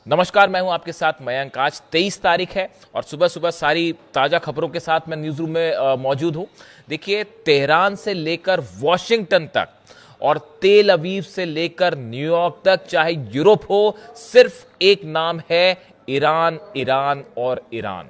नमस्कार, मैं हूं आपके साथ मयंक। आज 23 तारीख है और सुबह सुबह सारी ताजा खबरों के साथ मैं न्यूज रूम में मौजूद हूं। देखिए, तेहरान से लेकर वॉशिंगटन तक और तेल अवीव से लेकर न्यूयॉर्क तक, चाहे यूरोप हो, सिर्फ एक नाम है, ईरान, ईरान और ईरान।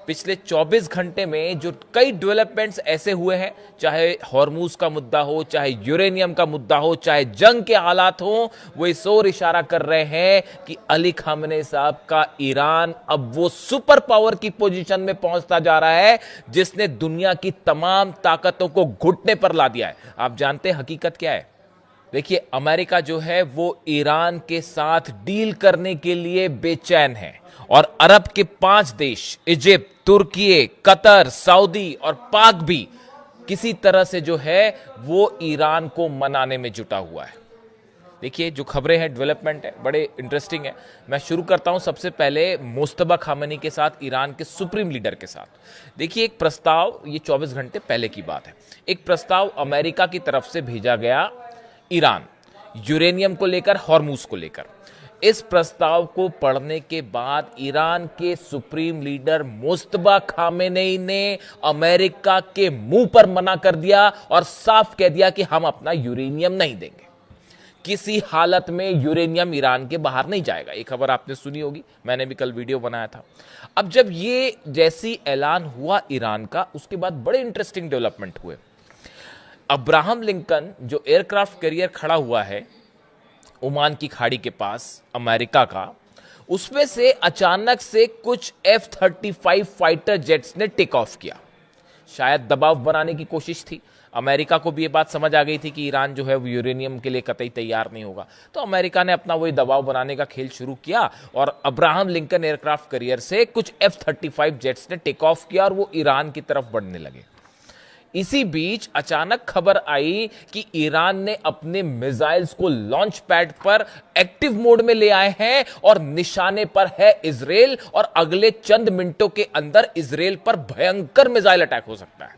पिछले 24 घंटे में जो कई डेवलपमेंट्स ऐसे हुए हैं, चाहे हॉर्मूज का मुद्दा हो, चाहे यूरेनियम का मुद्दा हो, चाहे जंग के हालात हो, वो इस ओर इशारा कर रहे हैं कि अली खामनेई साहब का ईरान अब वो सुपर पावर की पोजीशन में पहुंचता जा रहा है जिसने दुनिया की तमाम ताकतों को घुटने पर ला दिया है। आप जानते हैं हकीकत क्या है? देखिए, अमेरिका जो है वो ईरान के साथ डील करने के लिए बेचैन है और अरब के 5 देश, इजिप्ट, तुर्की, कतर, सऊदी और पाक भी किसी तरह से जो है वो ईरान को मनाने में जुटा हुआ है। देखिए, जो खबरें हैं, डेवलपमेंट है, बड़े इंटरेस्टिंग है। मैं शुरू करता हूं सबसे पहले मुस्तफा खामेनी के साथ, ईरान के सुप्रीम लीडर के साथ। देखिए, एक प्रस्ताव, ये 24 घंटे पहले की बात है, एक प्रस्ताव अमेरिका की तरफ से भेजा गया ईरान, यूरेनियम को लेकर, हॉर्मूज को लेकर। इस प्रस्ताव को पढ़ने के बाद ईरान के सुप्रीम लीडर मुस्तफा खामेनेई ने अमेरिका के मुंह पर मना कर दिया और साफ कह दिया कि हम अपना यूरेनियम नहीं देंगे। किसी हालत में यूरेनियम ईरान के बाहर नहीं जाएगा। ये खबर आपने सुनी होगी, मैंने भी कल वीडियो बनाया था। अब जब ये जैसी ऐलान हुआ ईरान का, उसके बाद बड़े इंटरेस्टिंग डेवलपमेंट हुए। अब्राहम लिंकन जो एयरक्राफ्ट कैरियर खड़ा हुआ है ओमान की खाड़ी के पास, अमेरिका का, उसमें से अचानक से कुछ F-35 फाइटर जेट्स ने टेक ऑफ किया। शायद दबाव बनाने की कोशिश थी। अमेरिका को भी ये बात समझ आ गई थी कि ईरान जो है वो यूरेनियम के लिए कतई तैयार नहीं होगा, तो अमेरिका ने अपना वही दबाव बनाने का खेल शुरू किया और अब्राहम लिंकन एयरक्राफ्ट कैरियर से कुछ F-35 जेट्स ने टेक ऑफ किया और वो ईरान की तरफ बढ़ने लगे। इसी बीच अचानक खबर आई कि ईरान ने अपने मिसाइल्स को लॉन्च पैड पर एक्टिव मोड में ले आए हैं और निशाने पर है इजराइल, और अगले चंद मिनटों के अंदर इजराइल पर भयंकर मिसाइल अटैक हो सकता है।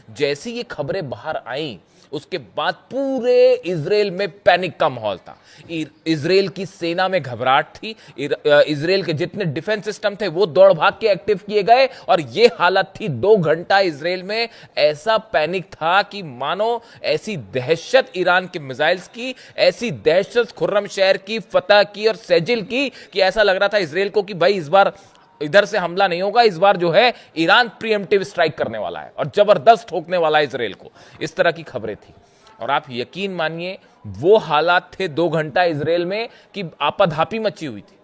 जैसी ये खबरें बाहर आई, उसके बाद पूरे इजराइल में पैनिक का माहौल था। इजराइल की सेना में घबराहट थी। इजराइल के जितने डिफेंस सिस्टम थे वो दौड़ भाग के एक्टिव किए गए और ये हालत थी 2 घंटा इजराइल में। ऐसा पैनिक था कि मानो ऐसी दहशत ईरान के मिसाइल्स की, ऐसी दहशत खुर्रम शहर की, फतह की और सेजिल की, कि ऐसा लग रहा था इजराइल को कि भाई इस बार इधर से हमला नहीं होगा, इस बार जो है ईरान प्रीएम्प्टिव स्ट्राइक करने वाला है और जबरदस्त ठोकने वाला है इजराइल को। इस तरह की खबरें थी और आप यकीन मानिए वो हालात थे 2 घंटा इजराइल में कि आपाधापी मची हुई थी।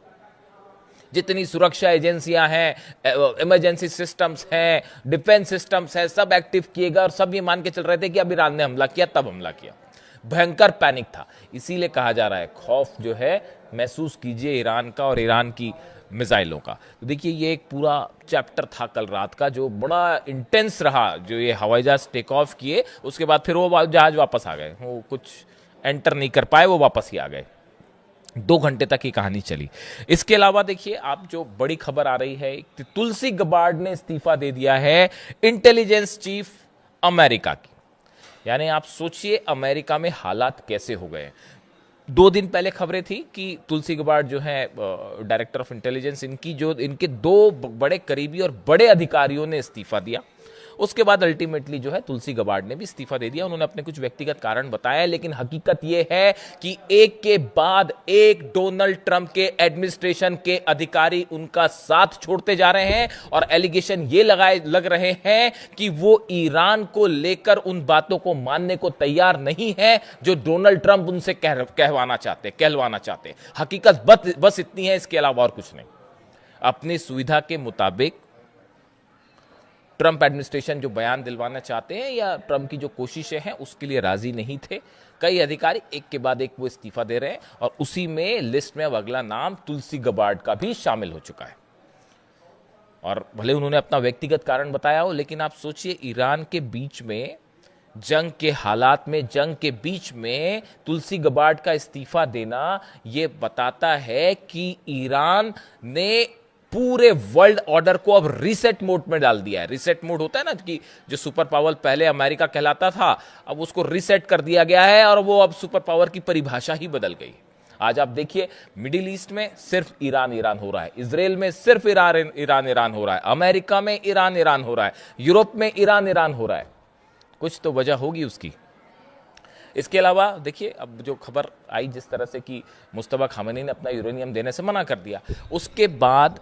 जितनी सुरक्षा एजेंसियां हैं, इमरजेंसी सिस्टम्स हैं, डिफेंस सिस्टम्स हैं, सब एक्टिव किए गए और सब ये मान के चल रहे थे कि अब ईरान ने हमला किया, तब हमला किया। भयंकर पैनिक था। इसीलिए कहा जा रहा है, खौफ जो है महसूस कीजिए ईरान का और ईरान की मिसाइलों का। तो देखिए, ये एक पूरा चैप्टर था कल रात का जो बड़ा इंटेंस रहा। जो ये हवाई जहाज टेक ऑफ किए, उसके बाद फिर वो जहाज वापस आ गए, वो कुछ एंटर नहीं कर पाए, वो वापस ही आ गए। 2 घंटे तक ये कहानी चली। इसके अलावा देखिए, आप जो बड़ी खबर आ रही है, तुलसी गबार्ड ने इस्तीफा दे दिया है, इंटेलिजेंस चीफ अमेरिका की। यानी आप सोचिए अमेरिका में हालात कैसे हो गए। 2 दिन पहले खबरें थी कि तुलसी गबार्ड जो है डायरेक्टर ऑफ इंटेलिजेंस, इनके 2 बड़े करीबी और बड़े अधिकारियों ने इस्तीफा दिया। उसके बाद अल्टीमेटली जो है तुलसी गबार्ड ने भी इस्तीफा दे दिया। उन्होंने अपने कुछ व्यक्तिगत कारण बताए, लेकिन हकीकत यह है कि एक के बाद एक डोनाल्ड ट्रंप के एडमिनिस्ट्रेशन के अधिकारी उनका साथ छोड़ते जा रहे हैं और एलिगेशन ये लग रहे हैं कि वो ईरान को लेकर उन बातों को मानने को तैयार नहीं है जो डोनाल्ड ट्रंप उनसे कहलवाना चाहते। हकीकत बस इतनी है, इसके अलावा और कुछ नहीं। अपनी सुविधा के मुताबिक ट्रंप एडमिनिस्ट्रेशन जो बयान दिलवाना चाहते हैं या ट्रंप की जो कोशिशें हैं उसके लिए राजी नहीं थे। कई अधिकारी एक के बाद एक वो इस्तीफा दे रहे हैं और उसी में लिस्ट में अब अगला नाम तुलसी गबार्ड का भी शामिल हो चुका है। और भले उन्होंने अपना व्यक्तिगत कारण बताया हो, लेकिन आप सोचिए ईरान के बीच में, जंग के हालात में, जंग के बीच में तुलसी गबार्ड का इस्तीफा देना, यह बताता है कि ईरान ने पूरे वर्ल्ड ऑर्डर को अब रीसेट मोड में डाल दिया है। रीसेट मोड होता है ना कि जो सुपर पावर पहले अमेरिका कहलाता था, अब उसको रीसेट कर दिया गया है और वो अब सुपर पावर की परिभाषा ही बदल गई। आज आप देखिए मिडिल ईस्ट में सिर्फ ईरान ईरान हो रहा है, इजराइल में सिर्फ ईरान ईरान ईरान हो रहा है, अमेरिका में ईरान ईरान हो रहा है, यूरोप में ईरान ईरान हो रहा है। कुछ तो वजह होगी उसकी। इसके अलावा देखिए अब जो खबर आई जिस तरह से कि मुस्तफा खामेनी ने अपना यूरेनियम देने से मना कर दिया, उसके बाद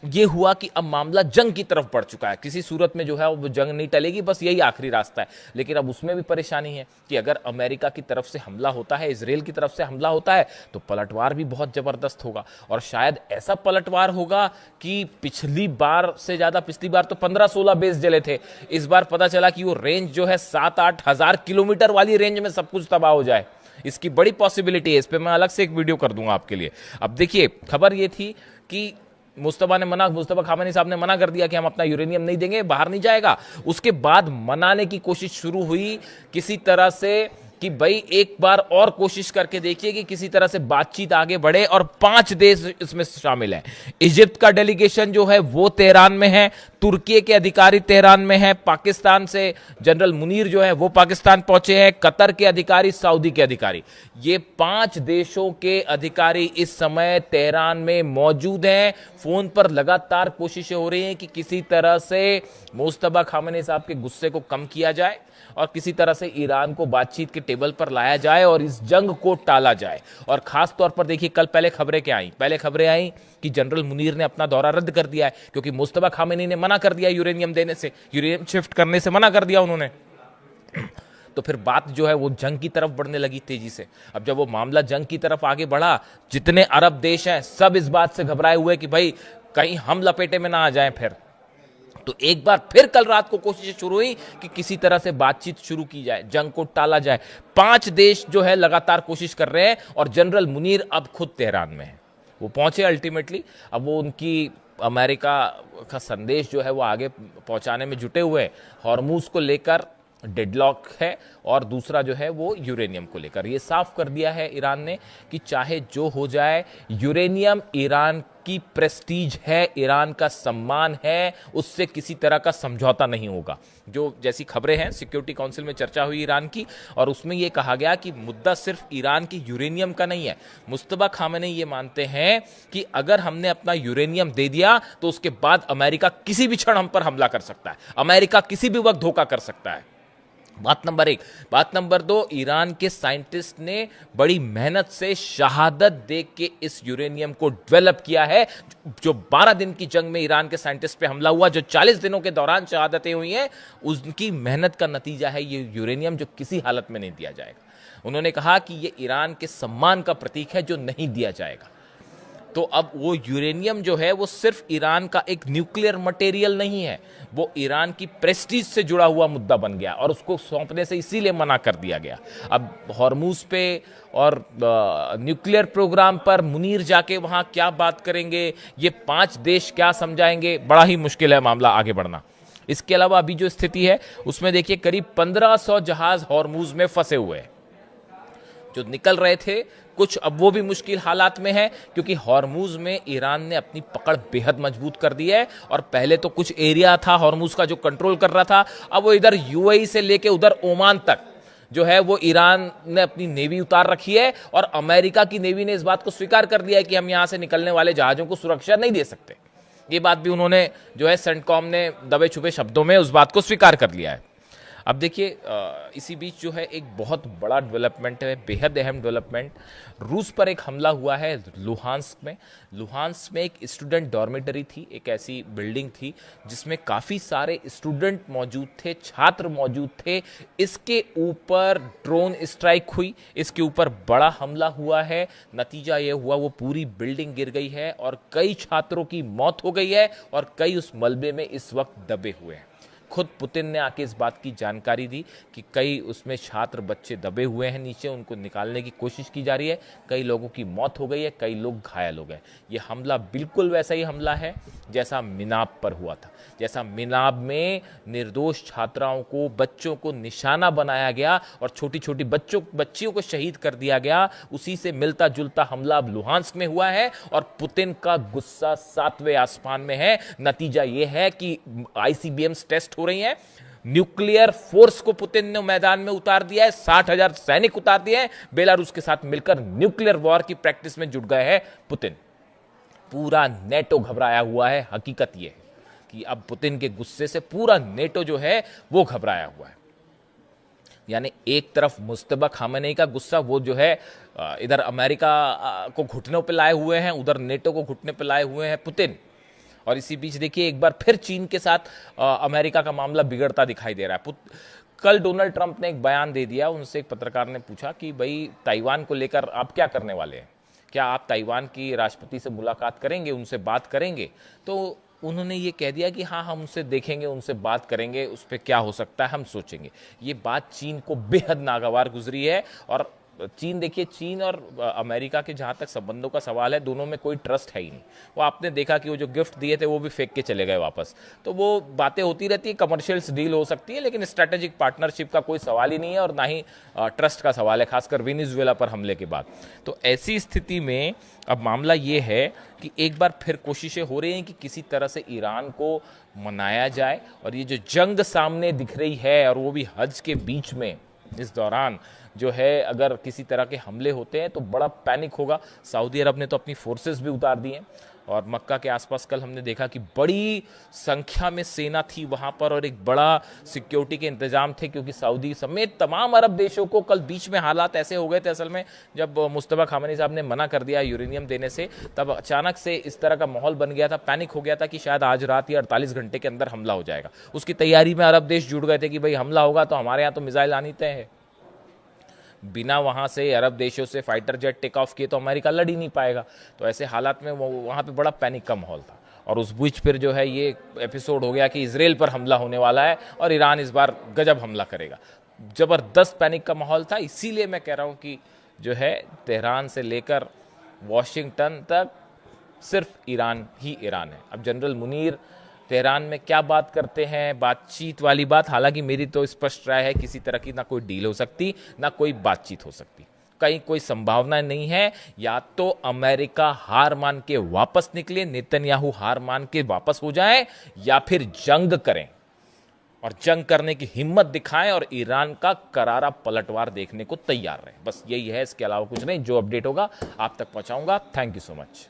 ये हुआ कि अब मामला जंग की तरफ बढ़ चुका है। किसी सूरत में जो है वो जंग नहीं टलेगी, बस यही आखिरी रास्ता है। लेकिन अब उसमें भी परेशानी है कि अगर अमेरिका की तरफ से हमला होता है, इजराइल की तरफ से हमला होता है, तो पलटवार भी बहुत जबरदस्त होगा। और शायद ऐसा पलटवार होगा कि पिछली बार से ज्यादा, पिछली बार तो 15-16 बेस जले थे, इस बार पता चला कि वो रेंज जो है 7-8 हजार किलोमीटर वाली रेंज में सब कुछ तबाह हो जाए। इसकी बड़ी पॉसिबिलिटी है। इस पर मैं अलग से एक वीडियो कर दूंगा आपके लिए। अब देखिए खबर ये थी कि मुस्तफा खामेनी साहब ने मना कर दिया कि हम अपना यूरेनियम नहीं देंगे, बाहर नहीं जाएगा। उसके बाद मनाने की कोशिश शुरू हुई किसी तरह से कि भाई एक बार और कोशिश करके देखिए कि किसी तरह से बातचीत आगे बढ़े, और 5 देश इसमें शामिल हैं। इजिप्ट का डेलीगेशन जो है वो तेहरान में है, तुर्की के अधिकारी तेहरान में है, पाकिस्तान से जनरल मुनीर जो है वो पाकिस्तान पहुंचे हैं, कतर के अधिकारी, सऊदी के अधिकारी, ये 5 देशों के अधिकारी इस समय तेहरान में मौजूद हैं। फोन पर लगातार कोशिशें हो रही हैं कि किसी तरह से मुस्तफा खामेनी साहब के गुस्से को कम किया जाए और किसी तरह से ईरान को बातचीत के टेबल पर लाया जाए और इस जंग को टाला जाए। और खास तौर पर देखिए कल पहले खबरें आई कि जनरल मुनीर ने अपना दौरा रद्द कर दिया है, क्योंकि मुस्तफा खामेनी ने मना कर दिया यूरेनियम देने से, यूरेनियम शिफ्ट करने से मना कर दिया उन्होंने। तो फिर बात जो है वो जंग की तरफ बढ़ने लगी तेजी से। अब जब वो मामला जंग की तरफ आगे बढ़ा, जितने अरब देश हैं सब इस बात से घबराए हुए कि भाई कहीं हम लपेटे में ना आ जाएं फिर। तो एक बार फिर कल रात को कोशिशें शुरू हुई कि किसी तरह से बातचीत शुरू की जाए, जंग को टाला जाए। 5 देश जो है लगातार कोशिश कर रहे हैं और जनरल मुनीर अब खुद तेहरान में है। वो पहुंचे अल्टीमेटली। अब वो उनकी अमेरिका का संदेश जो है वो आगे पहुंचाने में जुटे हुए हैं। हॉर्मूज को लेकर डेडलॉक है और दूसरा जो है वो यूरेनियम को लेकर। ये साफ कर दिया है ईरान ने कि चाहे जो हो जाए, यूरेनियम ईरान की प्रेस्टीज है, ईरान का सम्मान है, उससे किसी तरह का समझौता नहीं होगा। जो जैसी खबरें हैं, सिक्योरिटी काउंसिल में चर्चा हुई ईरान की और उसमें यह कहा गया कि मुद्दा सिर्फ ईरान की यूरेनियम का नहीं है। मुस्तफा खामेनी ये मानते हैं कि अगर हमने अपना यूरेनियम दे दिया तो उसके बाद अमेरिका किसी भी क्षण हम पर हमला कर सकता है, अमेरिका किसी भी वक्त धोखा कर सकता है। बात नंबर 1। बात नंबर 2, ईरान के साइंटिस्ट ने बड़ी मेहनत से शहादत दे के इस यूरेनियम को डेवलप किया है। जो 12 दिन की जंग में ईरान के साइंटिस्ट पे हमला हुआ, जो 40 दिनों के दौरान शहादतें हुई हैं, उनकी मेहनत का नतीजा है ये यूरेनियम, जो किसी हालत में नहीं दिया जाएगा। उन्होंने कहा कि ये ईरान के सम्मान का प्रतीक है जो नहीं दिया जाएगा। तो अब वो यूरेनियम जो है वो सिर्फ ईरान का एक न्यूक्लियर मटेरियल नहीं है, वो ईरान की प्रेस्टीज से जुड़ा हुआ मुद्दा बन गया और उसको सौंपने से इसीलिए मना कर दिया गया। अब हॉर्मूज पे और न्यूक्लियर प्रोग्राम पर मुनीर जाके वहां क्या बात करेंगे, ये 5 देश क्या समझाएंगे, बड़ा ही मुश्किल है मामला आगे बढ़ना। इसके अलावा अभी जो स्थिति है उसमें देखिए करीब 1500 जहाज हॉर्मूज में फंसे हुए हैं जो निकल रहे थे। कुछ अब वो भी मुश्किल हालात में है क्योंकि हॉर्मूज में ईरान ने अपनी पकड़ बेहद मजबूत कर दी है। और पहले तो कुछ एरिया था हॉर्मूज का जो कंट्रोल कर रहा था, अब वो इधर यूएई से लेके उधर ओमान तक जो है वो ईरान ने अपनी नेवी उतार रखी है। और अमेरिका की नेवी ने इस बात को स्वीकार कर दिया है कि हम यहां से निकलने वाले जहाजों को सुरक्षा नहीं दे सकते। ये बात भी उन्होंने जो है सेंटकॉम ने दबे छुपे शब्दों में उस बात को स्वीकार कर लिया है। अब देखिए इसी बीच जो है एक बहुत बड़ा डेवलपमेंट है, बेहद अहम डेवलपमेंट। रूस पर एक हमला हुआ है लुहांस्क में। लुहांस्क में एक स्टूडेंट डॉर्मेटरी थी, एक ऐसी बिल्डिंग थी जिसमें काफ़ी सारे स्टूडेंट मौजूद थे, छात्र मौजूद थे। इसके ऊपर ड्रोन स्ट्राइक हुई, इसके ऊपर बड़ा हमला हुआ है। नतीजा ये हुआ वो पूरी बिल्डिंग गिर गई है और कई छात्रों की मौत हो गई है और कई उस मलबे में इस वक्त दबे हुए हैं। खुद पुतिन ने आके इस बात की जानकारी दी कि कई उसमें छात्र बच्चे दबे हुए हैं नीचे, उनको निकालने की कोशिश की जा रही है। कई लोगों की मौत हो गई है, कई लोग घायल हो गए। ये हमला बिल्कुल वैसा ही हमला है जैसा मिनाब पर हुआ था, जैसा मिनाब में निर्दोष छात्राओं को, बच्चों को निशाना बनाया गया और छोटी छोटी बच्चियों को शहीद कर दिया गया। उसी से मिलता जुलता हमला अब लुहांस्क में हुआ है और पुतिन का गुस्सा 7वें आसमान में है। नतीजा यह है कि आईसीबीएम्स टेस्ट हो रही हैं, न्यूक्लियर फोर्स को पुतिन ने मैदान में उतार दिया है, 60,000 सैनिक उतार दिए हैं, बेलारूस के साथ मिलकर न्यूक्लियर वॉर की प्रैक्टिस में जुट गए हैं पुतिन। पूरा नेटो घबराया हुआ है। हकीकत यह है कि अब पुतिन के गुस्से से पूरा नेटो जो है वो घबराया हुआ है। यानी एक तरफ मुस्तफा खामेनेई का गुस्सा, वो जो है इधर अमेरिका को घुटनों पे लाए हुए हैं, उधर नेटो को घुटने पे लाए हुए हैं पुतिन। और इसी बीच देखिए एक बार फिर चीन के साथ अमेरिका का मामला बिगड़ता दिखाई दे रहा है। कल डोनाल्ड ट्रंप ने एक बयान दे दिया। उनसे एक पत्रकार ने पूछा कि भाई ताइवान को लेकर आप क्या करने वाले हैं, क्या आप ताइवान की राष्ट्रपति से मुलाकात करेंगे, उनसे बात करेंगे? तो उन्होंने ये कह दिया कि हाँ, हम उनसे देखेंगे, उनसे बात करेंगे, उस पर क्या हो सकता है हम सोचेंगे। ये बात चीन को बेहद नागवार गुजरी है। और चीन देखिए, चीन और अमेरिका के जहाँ तक संबंधों का सवाल है, दोनों में कोई ट्रस्ट है ही नहीं। वो आपने देखा कि वो जो गिफ्ट दिए थे वो भी फेंक के चले गए वापस। तो वो बातें होती रहती है, कमर्शियल्स डील हो सकती है, लेकिन स्ट्रैटेजिक पार्टनरशिप का कोई सवाल ही नहीं है और ना ही ट्रस्ट का सवाल है, खासकर वेनेजुएला पर हमले के बाद। तो ऐसी स्थिति में अब मामला ये है कि एक बार फिर कोशिशें हो रही हैं कि किसी तरह से ईरान को मनाया जाए। और ये जो जंग सामने दिख रही है, और वो भी हज के बीच में, इस दौरान जो है अगर किसी तरह के हमले होते हैं तो बड़ा पैनिक होगा। सऊदी अरब ने तो अपनी फोर्सेस भी उतार दी हैं। और मक्का के आसपास कल हमने देखा कि बड़ी संख्या में सेना थी वहां पर और एक बड़ा सिक्योरिटी के इंतजाम थे, क्योंकि सऊदी समेत तमाम अरब देशों को कल बीच में हालात ऐसे हो गए थे। असल में जब मुस्तफा खामेनी साहब ने मना कर दिया यूरेनियम देने से, तब अचानक से इस तरह का माहौल बन गया था, पैनिक हो गया था कि शायद आज रात या 48 घंटे के अंदर हमला हो जाएगा। उसकी तैयारी में अरब देश जुड़ गए थे कि भाई हमला होगा तो हमारे यहाँ तो मिसाइल आनी तय है। बिना वहां से अरब देशों से फाइटर जेट टेक ऑफ किए तो अमेरिका लड़ ही नहीं पाएगा। तो ऐसे हालात में वहां पे बड़ा पैनिक का माहौल था। और उस बीच फिर जो है ये एपिसोड हो गया कि इजराइल पर हमला होने वाला है और ईरान इस बार गजब हमला करेगा। जबरदस्त पैनिक का माहौल था। इसीलिए मैं कह रहा हूं कि जो है तेहरान से लेकर वॉशिंगटन तक सिर्फ ईरान ही ईरान है। अब जनरल मुनीर तेहरान में क्या बात करते हैं, बातचीत वाली बात, हालांकि मेरी तो स्पष्ट राय है किसी तरह की ना कोई डील हो सकती, ना कोई बातचीत हो सकती, कहीं कोई संभावना नहीं है। या तो अमेरिका हार मान के वापस निकले, नेतन्याहू हार मान के वापस हो जाए, या फिर जंग करें और जंग करने की हिम्मत दिखाएं और ईरान का करारा पलटवार देखने को तैयार रहें। बस यही है, इसके अलावा कुछ नहीं। जो अपडेट होगा आप तक पहुंचाऊंगा। Thank you so much.